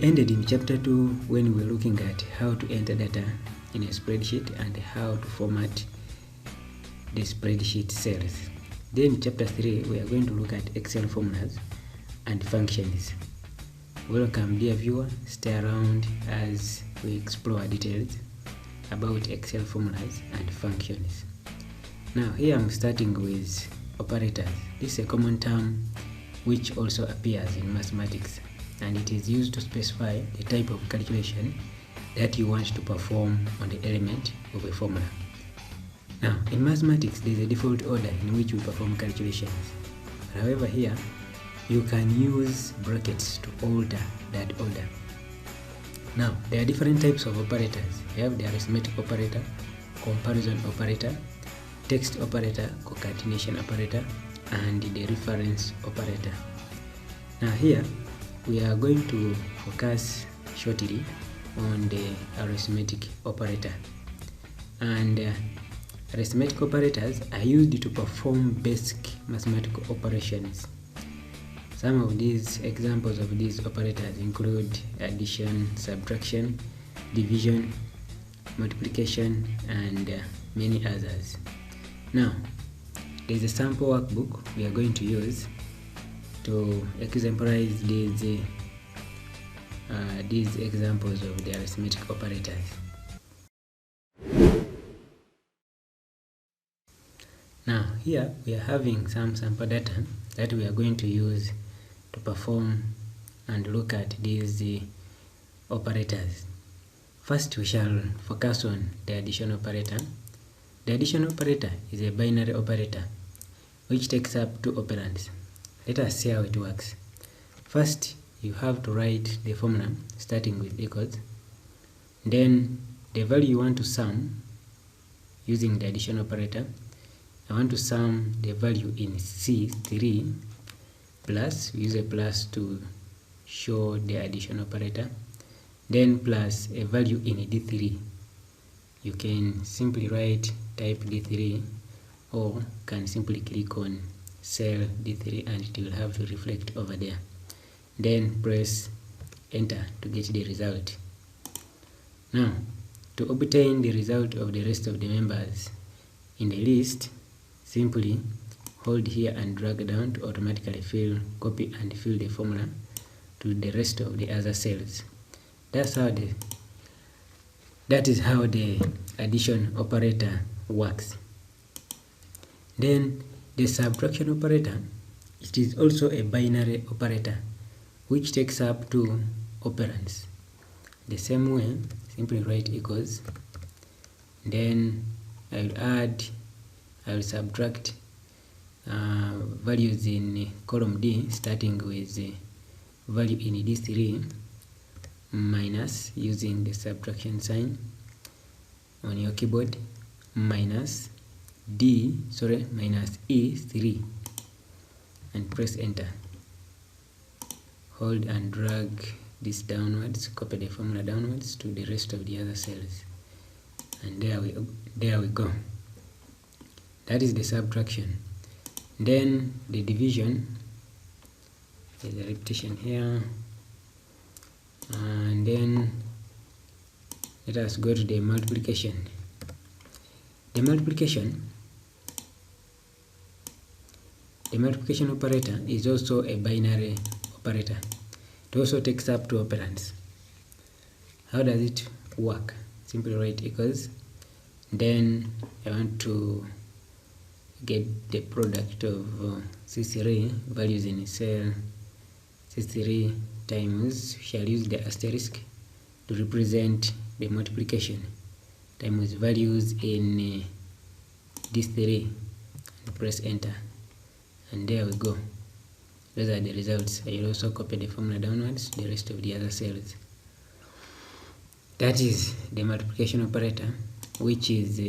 ended in chapter 2 when we were looking at how to enter data in a spreadsheet and how to format the spreadsheet cells. Then chapter 3 we are going to look at Excel formulas and functions. Welcome dear viewer, stay around as we explore details about Excel formulas and functions. Now here I'm starting with operators. This is a common term which also appears in mathematics, and it is used to specify the type of calculation that you want to perform on the element of a formula. Now in mathematics there is a default order in which we perform calculations. However, here you can use brackets to alter that order. Now there are different types of operators. You have the arithmetic operator, comparison operator, text operator, concatenation operator, and the reference operator. Now here we are going to focus shortly on the arithmetic operator. And arithmetic operators are used to perform basic mathematical operations. Some of these examples of these operators include addition, subtraction, division, multiplication, and many others. Now, there is a sample workbook we are going to use to exemplarize these examples of the arithmetic operators. Now, here we are having some sample data that we are going to use to perform and look at these operators. First, we shall focus on the addition operator. The addition operator is a binary operator which takes up two operands. Let us see how it works. First, you have to write the formula starting with equals. Then the value you want to sum using the addition operator. I want to sum the value in C3 plus, use a plus to show the addition operator, then plus a value in D3. You can simply type D3, or can simply click on cell D3 and it will have to reflect over there. Then press enter to get the result. Now, to obtain the result of the rest of the members in the list, simply hold here and drag down to automatically copy and fill the formula to the rest of the other cells. That is how the addition operator works. Then the subtraction operator, it is also a binary operator which takes up two operands. The same way, simply write equals, then I will subtract values in column D starting with value in D3 minus, using the subtraction sign on your keyboard, minus E3, and press enter. Hold and drag this downwards, copy the formula downwards to the rest of the other cells, and there we go. That is the subtraction. Then the division, there's a repetition here, and then let us go to the multiplication. The multiplication operator is also a binary operator. It also takes up two operands. How does it work? Simply write equals, then I want to get the product of C3 values in cell C3 times, shall use the asterisk to represent the multiplication, times values in D3, and press enter, and there we go. Those are the results. I will also copy the formula downwards to the rest of the other cells. That is the multiplication operator, which is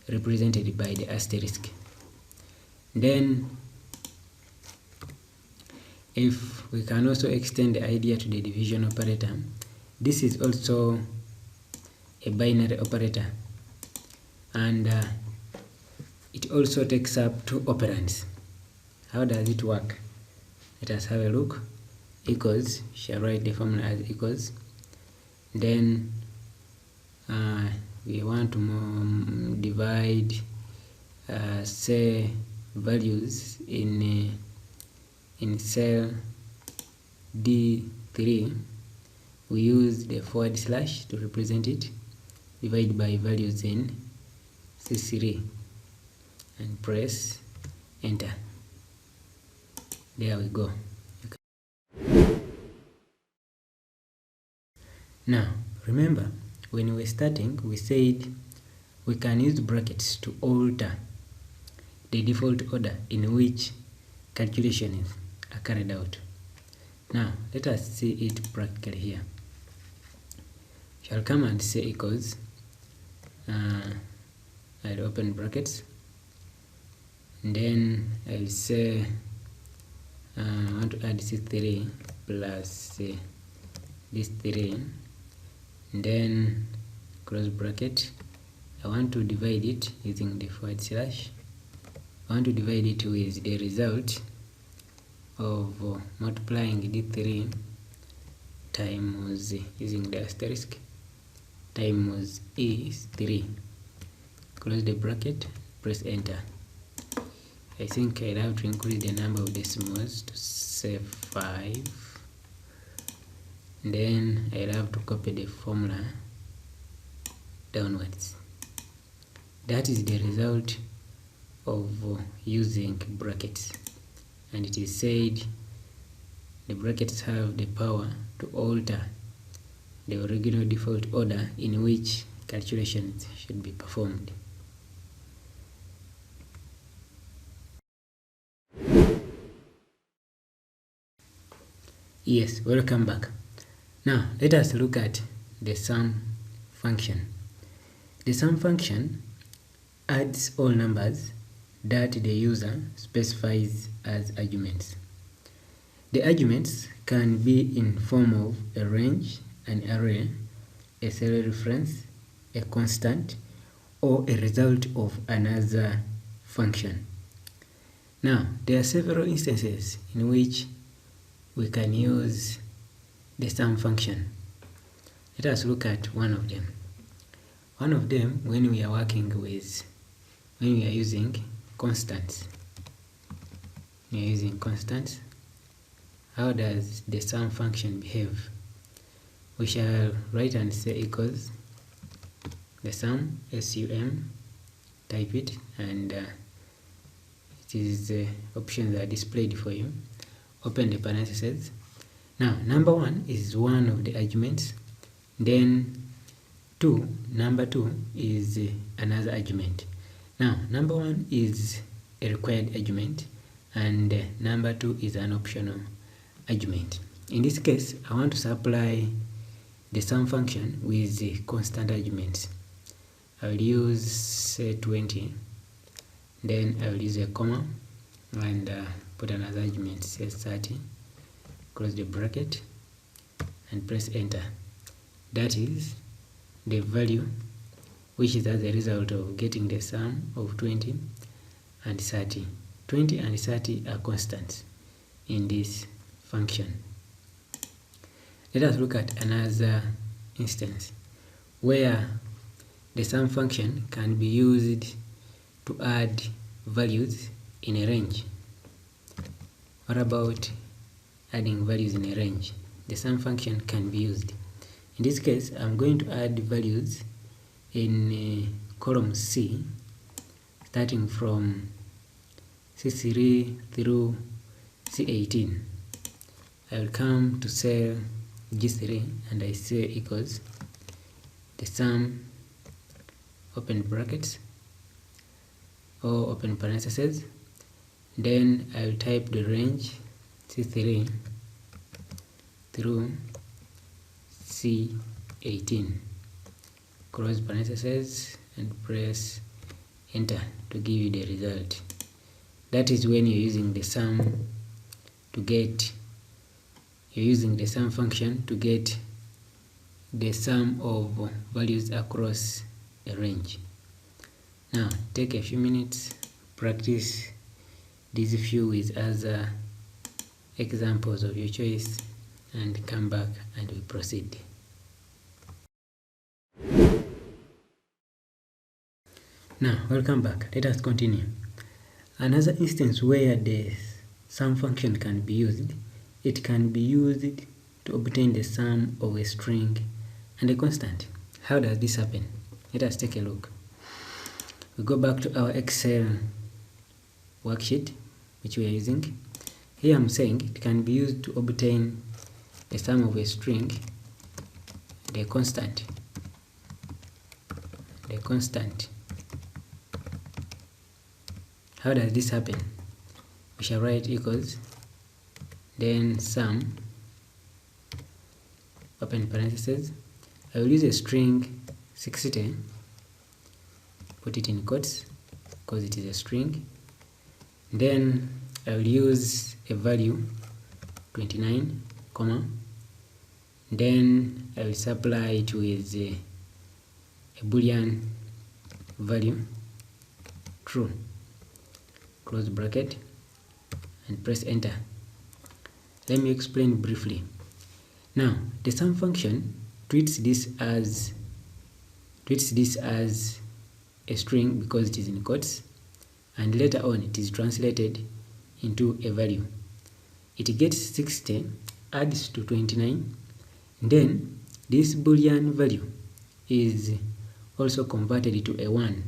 represented by the asterisk. Then if we can also extend the idea to the division operator, this is also a binary operator, and it also takes up two operands. How does it work? Let us have a look. equals, shall write the formula as equals. Then we want to divide say values in cell D3. We use the forward slash to represent it, divide by values in C3 and press enter. There we go. Now remember, when we were starting, we said we can use brackets to alter the default order in which calculations are carried out. Now let us see it practically here. Shall come and say equals, I'll open brackets, and then I'll say I want to add C3 plus this 3, and then close bracket. I want to divide it using the forward slash. I want to divide it with the result of multiplying D3 times, using the asterisk, times E3. Close the bracket, press enter. I think I'll have to increase the number of decimals to say 5. Then I'll have to copy the formula downwards. That is the result of using brackets, and it is said the brackets have the power to alter the original default order in which calculations should be performed. Yes, welcome back. Now let us look at the sum function. The sum function adds all numbers that the user specifies as arguments. The arguments can be in form of a range, an array, a cell reference, a constant, or a result of another function. Now there are several instances in which we can use the sum function. Let us look at one of them. One of them, when we are using constants. We are using constants. How does the sum function behave? We shall write and say equals the sum, SUM, type it, and it is options are displayed for you. Open the parentheses. Now number 1 is one of the arguments, then number 2 is another argument. Now number 1 is a required argument, and number 2 is an optional argument. In this case, I want to supply the sum function with the constant arguments. I will use say 20, then I will use a comma and put another argument, say 30, close the bracket and press enter. That is the value which is as a result of getting the sum of 20 and 30. 20 and 30 are constants in this function. Let us look at another instance where the sum function can be used to add values in a range. What about adding values in a range? The sum function can be used. In this case, I'm going to add values in column C, starting from C3 through C18. I will come to cell G3 and I say equals the sum, open brackets or open parentheses, then I will type the range C3 through C18, close parentheses and press enter to give you the result. That is when you're using the sum to get, you're using the sum function to get the sum of values across a range. Now take a few minutes, practice these few with other examples of your choice, and come back and we proceed. Now, welcome back. Let us continue. Another instance where the sum function can be used, it can be used to obtain the sum of a string and a constant. How does this happen? Let us take a look. We go back to our Excel worksheet which we are using. Here I'm saying it can be used to obtain the sum of a string, the constant. How does this happen? We shall write equals, then sum, open parentheses. I will use a string 60, put it in quotes because it is a string. Then I will use a value 29, comma. Then I will supply it with a boolean value true, close bracket, and press enter. Let me explain briefly. Now, the sum function treats this as a string because it is in quotes, and later on it is translated into a value. It gets 60, adds to 29, then this boolean value is also converted to a 1.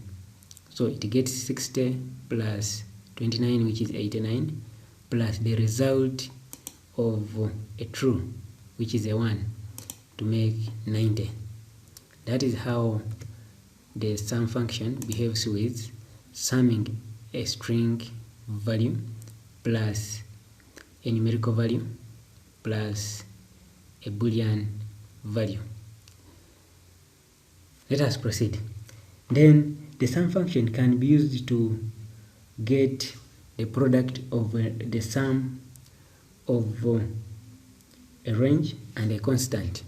So it gets 60 plus 29, which is 89, plus the result of a true, which is a 1, to make 90. That is how the sum function behaves with summing a string value plus a numerical value plus a boolean value. Let us proceed. Then the sum function can be used to get the product of the sum of a range and a constant.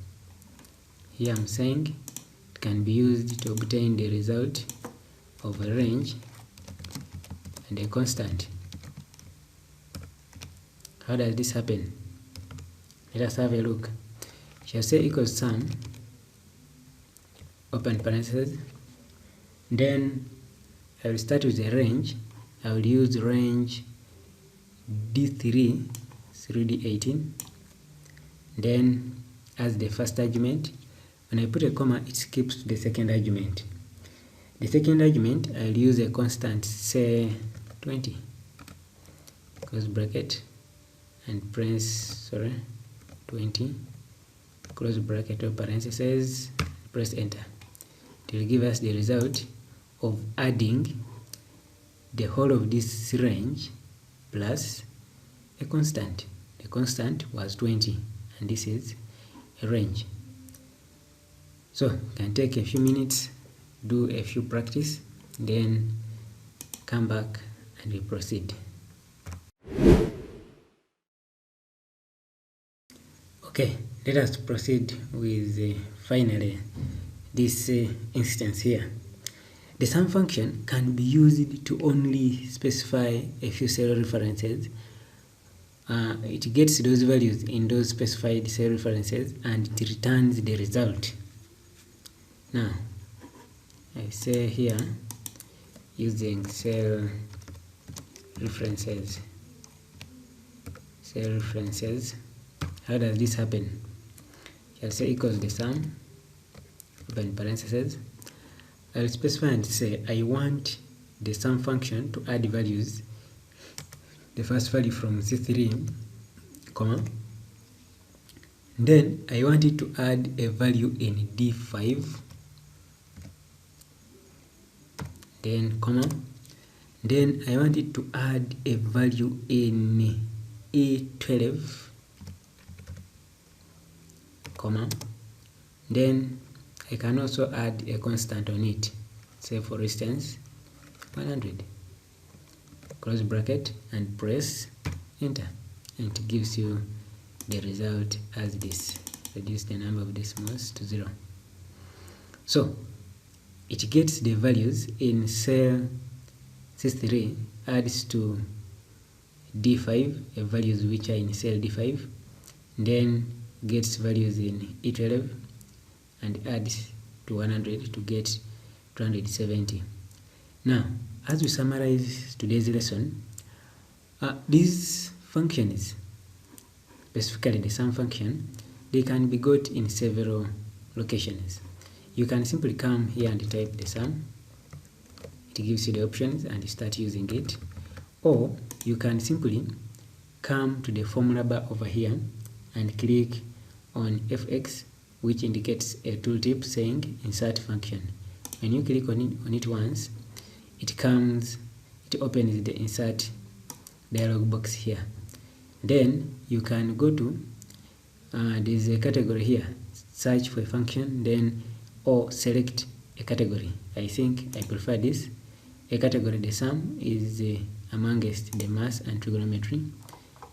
Here I'm saying it can be used to obtain the result of a range and a constant. How does this happen? Let us have a look. Shall say equals sum, open parentheses. Then I will start with a range. I will use range D3 through D18. Then as the first argument, when I put a comma, it skips the second argument. The second argument, I'll use a constant, say 20, close bracket, and press 20, close bracket or parentheses, press enter. It will give us the result of adding the whole of this range plus a constant. The constant was 20, and this is a range. So you can take a few minutes, do a few practice, then come back and we proceed. Okay, let us proceed with finally this instance here. The sum function can be used to only specify a few cell references. It gets those values in those specified cell references and it returns the result. Now, I say here using cell references. How does this happen? I'll say equals the sum, open parentheses. I'll specify and say I want the sum function to add values. The first value from C3, comma. Then I want it to add a value in D5. Then comma. Then I want it to add a value in E12. Comma. Then I can also add a constant on it, say for instance 100, close bracket and press enter, and it gives you the result as this. Reduce the number of decimals to 0. So it gets the values in cell C3, adds to D5 values which are in cell D5, then gets values in E12 and adds to 100 to get 270. Now, as we summarize today's lesson, these functions, specifically the sum function, they can be got in several locations. You can simply come here and type the sum. It gives you the options and you start using it. Or you can simply come to the formula bar over here and click on fx, which indicates a tooltip saying insert function. When you click on it once, it opens the insert dialog box here. Then you can go to there's a category here, search for a function, then or select a category. I think I prefer this. A category, the sum, is amongst the mass and trigonometry.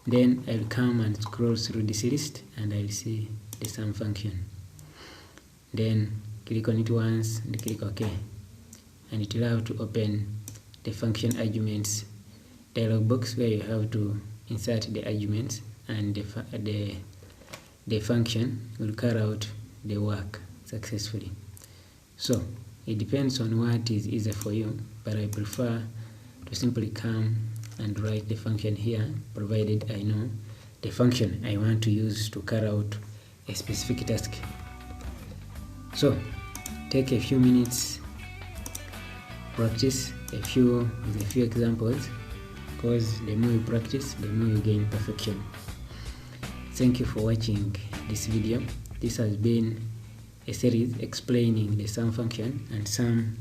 Then I'll come and scroll through this list and I'll see the sum function. Then click on it once and click OK. And it will have to open the function arguments dialog box where you have to insert the arguments, and the function will carry out the work successfully. So it depends on what is easier for you, but I prefer to simply come and write the function here, provided I know the function I want to use to carry out a specific task. So take a few minutes, practice with a few examples, because the more you practice, the more you gain perfection. Thank you for watching this video. This has been a series explaining the sum function and some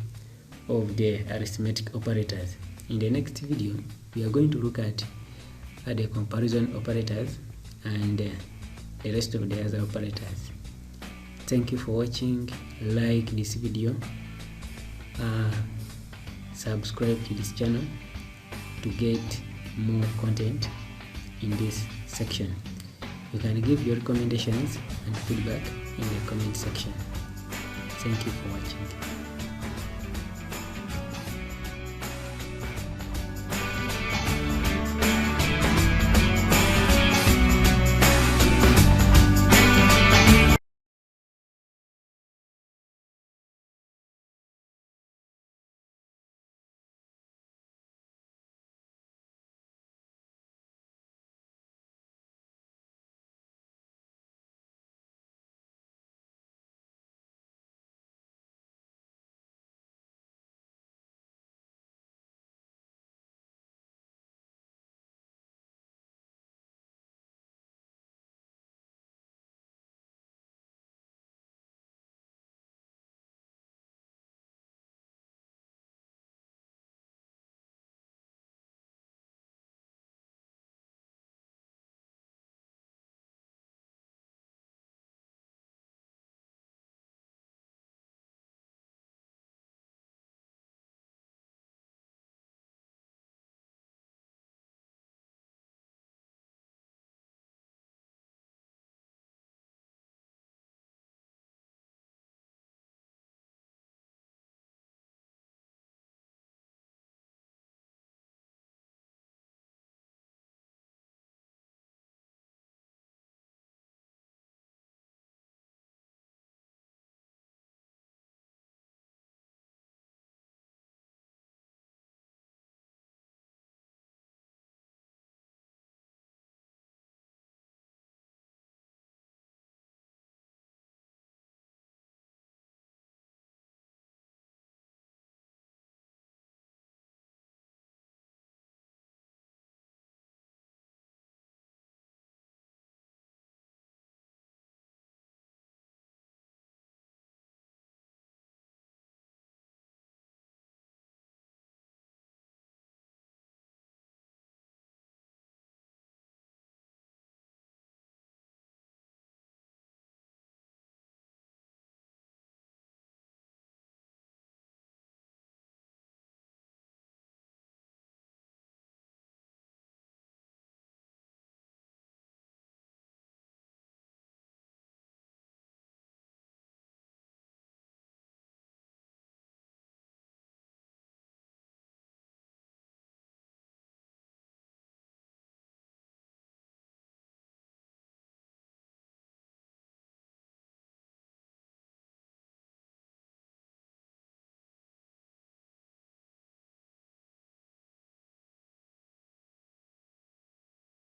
of the arithmetic operators. In the next video, we are going to look at the comparison operators and the rest of the other operators. Thank you for watching. Like this video, subscribe to this channel to get more content in this section. You can give your recommendations and feedback in the comment section. Thank you for watching.